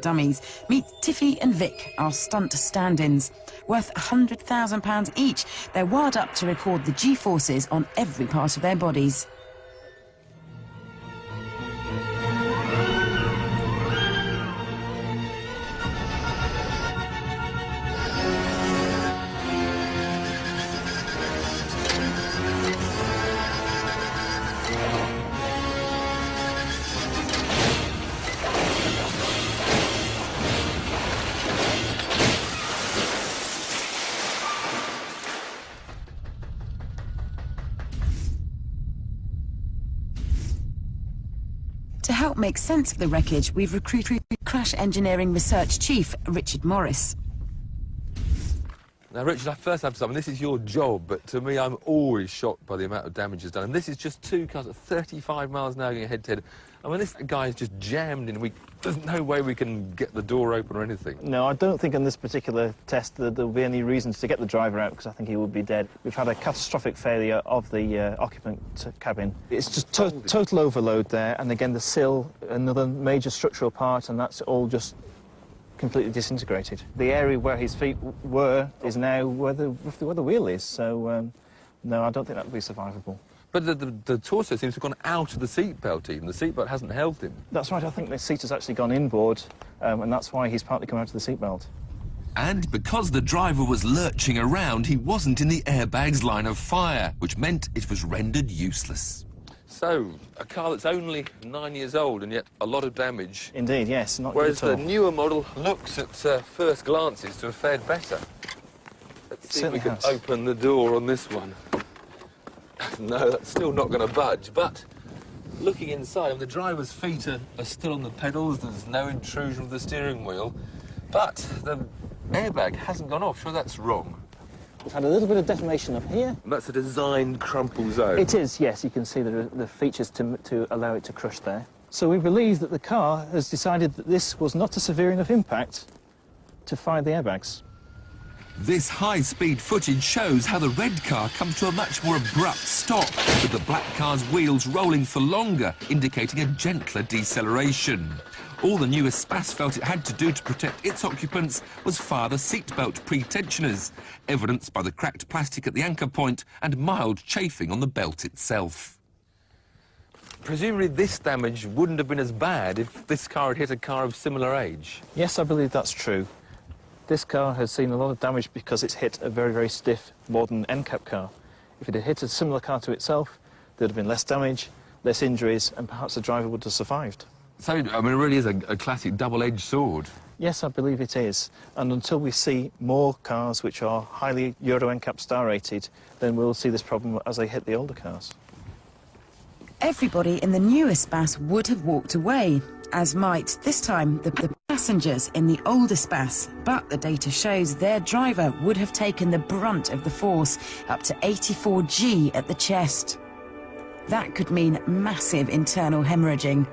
dummies. Meet Tiffy and Vic, our stunt stand-ins. Worth £100,000 each, they're wired up to record the G-forces on every part of their bodies. To help make sense of the wreckage, we've recruited Crash Engineering Research Chief Richard Morris. Now, Richard, I first have to say, I mean, this is your job, but to me, I'm always shocked by the amount of damage done. And this is just two cars at 35 miles an hour going head-to-head. I mean, this guy is just jammed in. There's no way we can get the door open or anything. No, I don't think on this particular test that there'll be any reasons to get the driver out, because I think he would be dead. We've had a catastrophic failure of the occupant cabin. It's just total overload there, and again, the sill, another major structural part, and that's all just completely disintegrated. The area where his feet were is now roughly where the wheel is, so no, I don't think that would be survivable. But the torso seems to have gone out of the seatbelt even. The seatbelt hasn't held him. That's right, I think the seat has actually gone inboard, and that's why he's partly come out of the seatbelt. And because the driver was lurching around, he wasn't in the airbag's line of fire, which meant it was rendered useless. So, a car that's only 9 years old and yet a lot of damage. Indeed, yes, not whereas good at all. The newer model looks at first glances to have fared better. Let's see if we can open the door on this one. No, that's still not going to budge, but looking inside, the driver's feet are still on the pedals, there's no intrusion of the steering wheel, but the airbag hasn't gone off. Sure, that's wrong. We've had a little bit of deformation up here. And that's a designed crumple zone. It is, yes. You can see the features to allow it to crush there. So we believe that the car has decided that this was not a severe enough impact to fire the airbags. This high-speed footage shows how the red car comes to a much more abrupt stop, with the black car's wheels rolling for longer, indicating a gentler deceleration. All the new Espace felt it had to do to protect its occupants was fire the seatbelt pre-tensioners, evidenced by the cracked plastic at the anchor point and mild chafing on the belt itself. Presumably this damage wouldn't have been as bad if this car had hit a car of similar age. Yes, I believe that's true. This car has seen a lot of damage because it's hit a very, very stiff, modern NCAP car. If it had hit a similar car to itself, there'd have been less damage, less injuries, and perhaps the driver would have survived. So, I mean, it really is a classic double-edged sword. Yes, I believe it is. And until we see more cars which are highly Euro NCAP star rated, then we'll see this problem as they hit the older cars. Everybody in the new Espace would have walked away, as might, this time, the passengers in the old Espace. But the data shows their driver would have taken the brunt of the force, up to 84 G at the chest. That could mean massive internal hemorrhaging.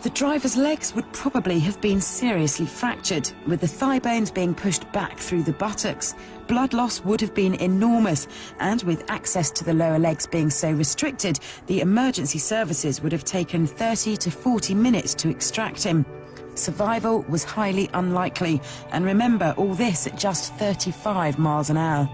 The driver's legs would probably have been seriously fractured, with the thigh bones being pushed back through the buttocks. Blood loss would have been enormous, and with access to the lower legs being so restricted, the emergency services would have taken 30 to 40 minutes to extract him. Survival was highly unlikely, and remember, all this at just 35 miles an hour.